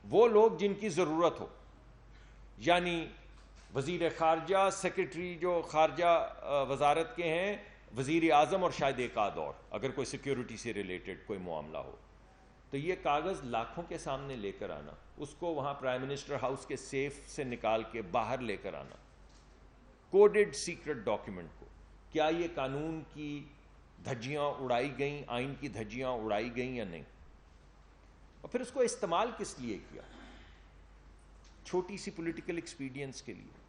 وہ لوگ جن کی ضرورت ہو، یعنی وزیر خارجہ، سیکرٹری جو خارجہ وزارت کے ہیں، وزیر اعظم، اور شاید ایک آدھ اور، اگر کوئی سیکیورٹی سے ریلیٹڈ کوئی معاملہ ہو، تو یہ کاغذ لاکھوں کے سامنے لے کر آنا، اس کو وہاں پرائم منسٹر ہاؤس کے سیف سے نکال کے باہر لے کر آنا، کوڈڈ سیکرٹ ڈاکیومنٹ کو، کیا یہ قانون کی دھجیاں اڑائی گئیں، آئین کی دھجیاں اڑائی گئیں یا نہیں؟ اور پھر اس کو استعمال کس لیے کیا؟ چھوٹی سی پولیٹیکل ایکسپیڈینس کے لیے۔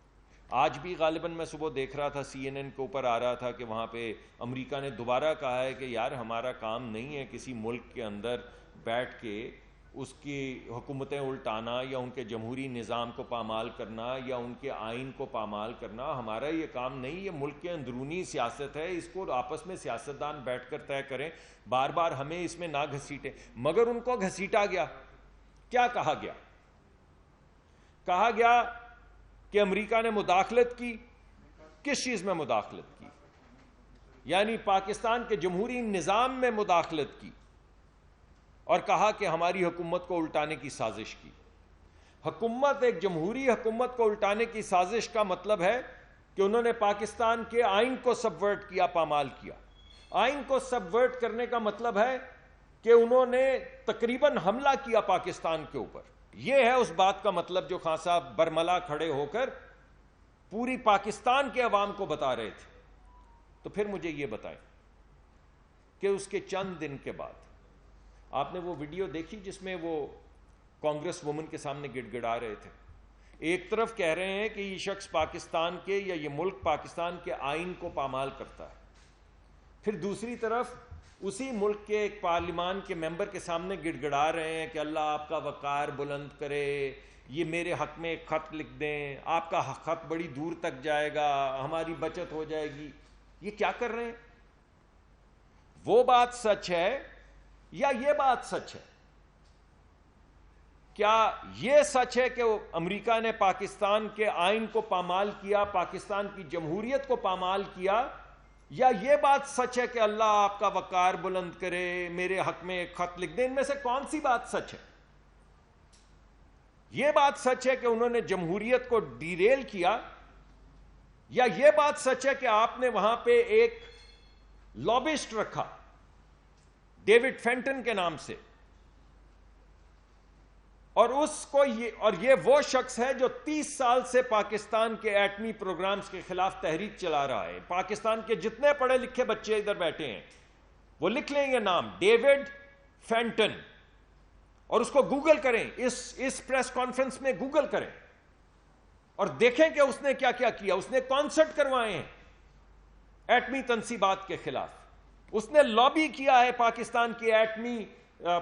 آج بھی غالباً میں صبح دیکھ رہا تھا CNN کے اوپر آ رہا تھا کہ وہاں پہ امریکہ نے دوبارہ کہا ہے کہ یار ہمارا کام نہیں ہے کسی ملک کے اندر بیٹھ کے اس کی حکومتیں الٹانا یا ان کے جمہوری نظام کو پامال کرنا یا ان کے آئین کو پامال کرنا، ہمارا یہ کام نہیں، یہ ملک کے اندرونی سیاست ہے، اس کو آپس میں سیاستدان بیٹھ کر طے کریں، بار بار ہمیں اس میں نہ گھسیٹیں۔ مگر ان کو گھسیٹا گیا۔ کیا کہا گیا؟ کہا گیا کہ امریکہ نے مداخلت کی۔ کس چیز میں مداخلت کی؟ یعنی پاکستان کے جمہوری نظام میں مداخلت کی، اور کہا کہ ہماری حکومت کو الٹانے کی سازش کی۔ حکومت، ایک جمہوری حکومت کو الٹانے کی سازش کا مطلب ہے کہ انہوں نے پاکستان کے آئین کو سبورٹ کیا، پامال کیا۔ آئین کو سبورٹ کرنے کا مطلب ہے کہ انہوں نے تقریباً حملہ کیا پاکستان کے اوپر۔ یہ ہے اس بات کا مطلب جو خان صاحب برملا کھڑے ہو کر پوری پاکستان کے عوام کو بتا رہے تھے۔ تو پھر مجھے یہ بتائیں کہ اس کے چند دن کے بعد آپ نے وہ ویڈیو دیکھی جس میں وہ کانگریس وومن کے سامنے گڑ گڑا رہے تھے؟ ایک طرف کہہ رہے ہیں کہ یہ شخص پاکستان کے یا یہ ملک پاکستان کے آئین کو پامال کرتا ہے، پھر دوسری طرف اسی ملک کے ایک پارلیمان کے ممبر کے سامنے گڑ گڑا رہے ہیں کہ اللہ آپ کا وقار بلند کرے، یہ میرے حق میں ایک خط لکھ دیں، آپ کا خط بڑی دور تک جائے گا، ہماری بچت ہو جائے گی۔ یہ کیا کر رہے ہیں؟ وہ بات سچ ہے یا یہ بات سچ ہے؟ کیا یہ سچ ہے کہ امریکہ نے پاکستان کے آئین کو پامال کیا، پاکستان کی جمہوریت کو پامال کیا، یا یہ بات سچ ہے کہ اللہ آپ کا وقار بلند کرے، میرے حق میں ایک خط لکھ دیں؟ ان میں سے کون سی بات سچ ہے؟ یہ بات سچ ہے کہ انہوں نے جمہوریت کو ڈیریل کیا، یا یہ بات سچ ہے کہ آپ نے وہاں پہ ایک لابسٹ رکھا ڈیوڈ فینٹن کے نام سے، اور یہ وہ شخص ہے جو 30 سال سے پاکستان کے ایٹمی پروگرامز کے خلاف تحریک چلا رہا ہے؟ پاکستان کے جتنے پڑھے لکھے بچے ادھر بیٹھے ہیں وہ لکھ لیں گے نام، ڈیوڈ فینٹن، اور اس کو گوگل کریں، اس پریس کانفرنس میں گوگل کریں اور دیکھیں کہ اس نے کیا کیا کیا۔ اس نے کانسرٹ کروائے ہیں ایٹمی تنصیبات کے خلاف، اس نے لابی کیا ہے پاکستان کے ایٹمی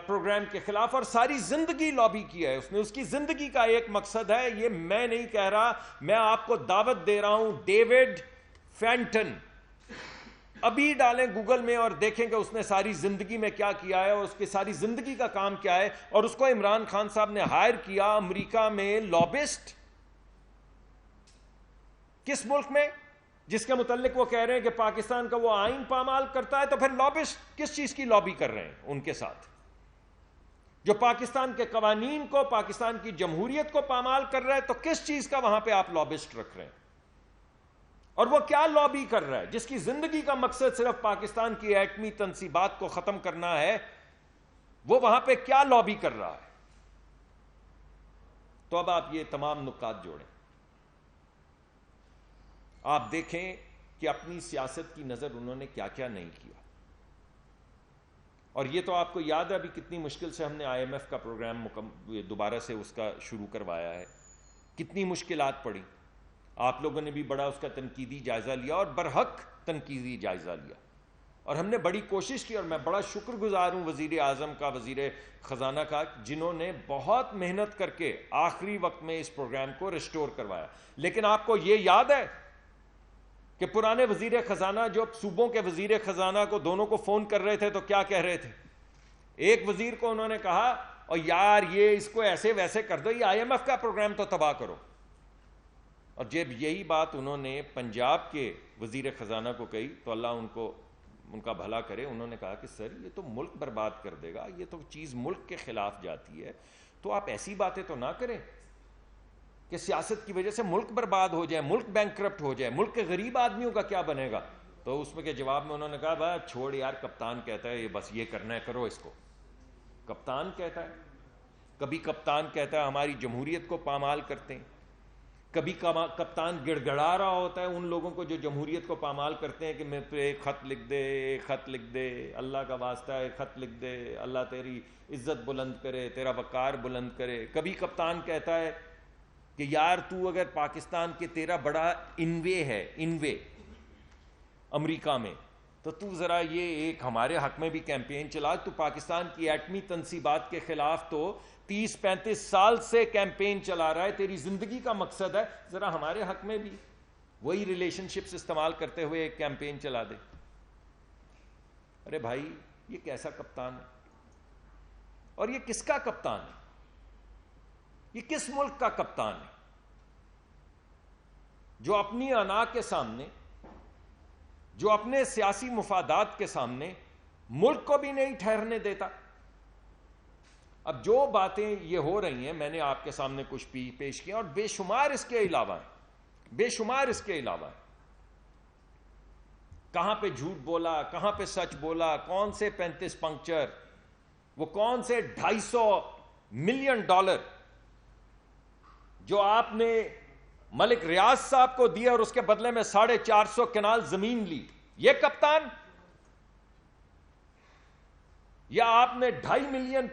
پروگرام کے خلاف، اور ساری زندگی لابی کیا ہے اس نے۔ اس کی زندگی کا ایک مقصد ہے، یہ میں نہیں کہہ رہا، میں آپ کو دعوت دے رہا ہوں، ڈیوڈ فینٹن، ابھی ڈالیں گوگل میں اور دیکھیں کہ اس نے ساری زندگی میں کیا کیا ہے اور اس کی ساری زندگی کا کام کیا ہے، اور اس کو عمران خان صاحب نے ہائر کیا امریکہ میں لابسٹ۔ کس ملک میں؟ جس کے متعلق وہ کہہ رہے ہیں کہ پاکستان کا وہ آئین پامال کرتا ہے، تو پھر لابسٹ کس چیز کی لابی کر رہے ہیں ان کے ساتھ؟ جو پاکستان کے قوانین کو، پاکستان کی جمہوریت کو پامال کر رہا ہے، تو کس چیز کا وہاں پہ آپ لابسٹ رکھ رہے ہیں؟ اور وہ کیا لابی کر رہا ہے؟ جس کی زندگی کا مقصد صرف پاکستان کی ایٹمی تنصیبات کو ختم کرنا ہے، وہ وہاں پہ کیا لابی کر رہا ہے؟ تو اب آپ یہ تمام نکات جوڑیں، آپ دیکھیں کہ اپنی سیاست کی نظر انہوں نے کیا کیا نہیں کیا۔ اور یہ تو آپ کو یاد ہے ابھی کتنی مشکل سے ہم نے IMF کا پروگرام دوبارہ سے اس کا شروع کروایا ہے، کتنی مشکلات پڑی، آپ لوگوں نے بھی بڑا اس کا تنقیدی جائزہ لیا، اور برحق تنقیدی جائزہ لیا، اور ہم نے بڑی کوشش کی، اور میں بڑا شکر گزار ہوں وزیر اعظم کا، وزیر خزانہ کا، جنہوں نے بہت محنت کر کے آخری وقت میں اس پروگرام کو ریسٹور کروایا۔ لیکن آپ کو یہ یاد ہے کہ پرانے وزیر خزانہ جو صوبوں کے وزیر خزانہ کو دونوں کو فون کر رہے تھے تو کیا کہہ رہے تھے؟ ایک وزیر کو انہوں نے کہا، اور یار یہ اس کو ایسے ویسے کر دو، یہ IMF کا پروگرام تو تباہ کرو۔ اور جب یہی بات انہوں نے پنجاب کے وزیر خزانہ کو کہی تو اللہ ان کا بھلا کرے، انہوں نے کہا کہ سر یہ تو ملک برباد کر دے گا، یہ تو چیز ملک کے خلاف جاتی ہے، تو آپ ایسی باتیں تو نہ کریں کہ سیاست کی وجہ سے ملک برباد ہو جائے, ملک بینکرپٹ ہو جائے, ملک کے غریب آدمیوں کا کیا بنے گا. تو اس میں کے جواب میں انہوں نے کہا بھائی چھوڑ یار, کپتان کہتا ہے یہ بس یہ کرنا ہے کرو اس کو. کپتان کہتا ہے, کبھی کپتان کہتا ہے ہماری جمہوریت کو پامال کرتے ہیں, کبھی کپتان گڑ گڑا رہا ہوتا ہے ان لوگوں کو جو جمہوریت کو پامال کرتے ہیں کہ میں تو ایک خط لکھ دے, ایک خط لکھ دے, اللہ کا واسطہ ایک خط لکھ دے, اللہ تیری عزت بلند کرے, تیرا وقار بلند کرے. کبھی کپتان کہتا ہے کہ یار تو اگر پاکستان کے تیرا بڑا انوے ہے, انوے امریکہ میں, تو ذرا یہ ایک ہمارے حق میں بھی کیمپین چلا. تو پاکستان کی ایٹمی تنصیبات کے خلاف تو 30-35 سال سے کیمپین چلا رہا ہے, تیری زندگی کا مقصد ہے, ذرا ہمارے حق میں بھی وہی ریلیشن شپس استعمال کرتے ہوئے ایک کیمپین چلا دے. ارے بھائی یہ کیسا کپتان ہے, اور یہ کس کا کپتان ہے, یہ کس ملک کا کپتان ہے جو اپنی انا کے سامنے, جو اپنے سیاسی مفادات کے سامنے ملک کو بھی نہیں ٹھہرنے دیتا. اب جو باتیں یہ ہو رہی ہیں میں نے آپ کے سامنے کچھ پیش کیا, اور بے شمار اس کے علاوہ ہیں, بے شمار اس کے علاوہ ہیں. کہاں پہ جھوٹ بولا, کہاں پہ سچ بولا, کون سے 35 پنکچر, وہ کون سے $250 ملین جو آپ نے ملک ریاض صاحب کو دیا اور اس کے بدلے میں 450 کنال زمین لی, یہ کپتان. یا آپ نے $2.5 ملین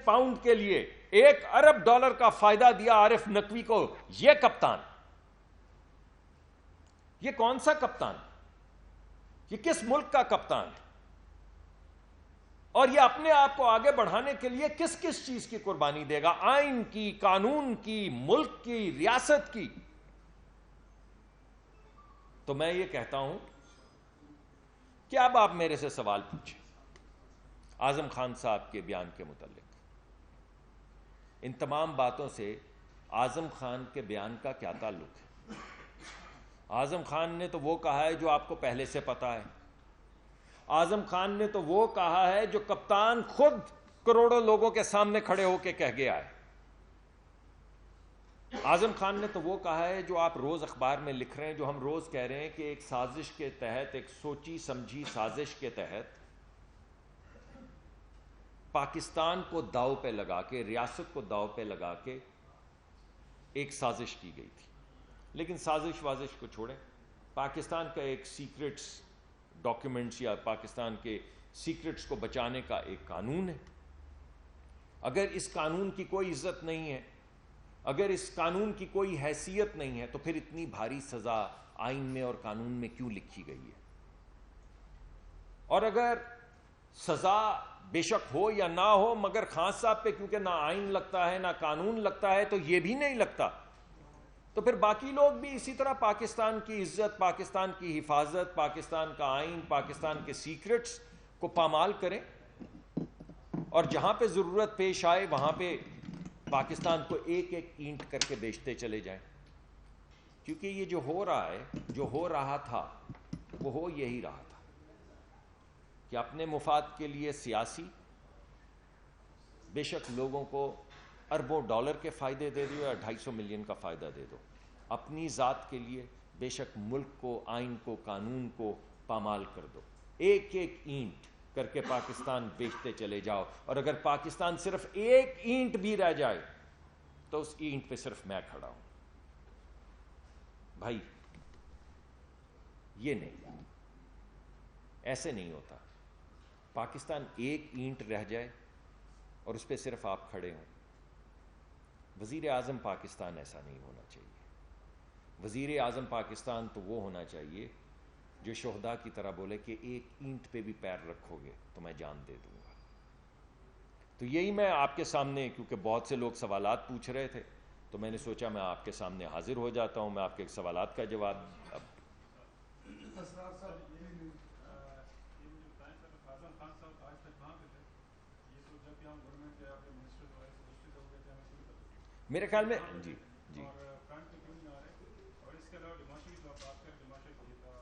کے لیے $1 ارب کا فائدہ دیا عارف نقوی کو, یہ کپتان. یہ کون سا کپتان, یہ کس ملک کا کپتان ہے, اور یہ اپنے آپ کو آگے بڑھانے کے لیے کس کس چیز کی قربانی دے گا, آئین کی, قانون کی, ملک کی, ریاست کی. تو میں یہ کہتا ہوں کہ اب آپ میرے سے سوال پوچھیں اعظم خان صاحب کے بیان کے متعلق. ان تمام باتوں سے اعظم خان کے بیان کا کیا تعلق ہے؟ اعظم خان نے تو وہ کہا ہے جو آپ کو پہلے سے پتا ہے. اعظم خان نے تو وہ کہا ہے جو کپتان خود کروڑوں لوگوں کے سامنے کھڑے ہو کے کہہ گیا ہے. اعظم خان نے تو وہ کہا ہے جو آپ روز اخبار میں لکھ رہے ہیں, جو ہم روز کہہ رہے ہیں کہ ایک سازش کے تحت, ایک سوچی سمجھی سازش کے تحت پاکستان کو داؤ پہ لگا کے, ریاست کو داؤ پہ لگا کے ایک سازش کی گئی تھی. لیکن سازش وازش کو چھوڑیں, پاکستان کا ایک سیکرٹس ڈاکیومنٹس یا پاکستان کے سیکرٹس کو بچانے کا ایک قانون ہے. اگر اس قانون کی کوئی عزت نہیں ہے, اگر اس قانون کی کوئی حیثیت نہیں ہے, تو پھر اتنی بھاری سزا آئین میں اور قانون میں کیوں لکھی گئی ہے؟ اور اگر سزا بے شک ہو یا نہ ہو, مگر خان صاحب پہ کیونکہ نہ آئین لگتا ہے نہ قانون لگتا ہے تو یہ بھی نہیں لگتا, تو پھر باقی لوگ بھی اسی طرح پاکستان کی عزت, پاکستان کی حفاظت, پاکستان کا آئین, پاکستان کے سیکرٹس کو پامال کریں, اور جہاں پہ ضرورت پیش آئے وہاں پہ پاکستان کو ایک ایک اینٹ کر کے بیچتے چلے جائیں. کیونکہ یہ جو ہو رہا ہے, جو ہو رہا تھا, وہ ہو یہی رہا تھا کہ اپنے مفاد کے لیے سیاسی بے شک لوگوں کو اربوں ڈالر کے فائدے دے دو یا 250 ملین کا فائدہ دے دو, اپنی ذات کے لیے بے شک ملک کو, آئین کو, قانون کو پامال کر دو. ایک ایک اینٹ کر کے پاکستان بیچتے چلے جاؤ, اور اگر پاکستان صرف ایک اینٹ بھی رہ جائے تو اس اینٹ پہ صرف میں کھڑا ہوں. بھائی یہ نہیں, ایسے نہیں ہوتا. پاکستان ایک اینٹ رہ جائے اور اس پہ صرف آپ کھڑے ہوں. وزیر اعظم پاکستان ایسا نہیں ہونا چاہیے. وزیر اعظم پاکستان تو وہ ہونا چاہیے جو شہداء کی طرح بولے کہ ایک اینٹ پہ بھی پیر رکھو گے تو میں جان دے دوں گا. تو یہی میں آپ کے سامنے, کیونکہ بہت سے لوگ سوالات پوچھ رہے تھے, تو میں نے سوچا میں آپ کے سامنے حاضر ہو جاتا ہوں, میں آپ کے سوالات کا جواب. میرے خیال میں جی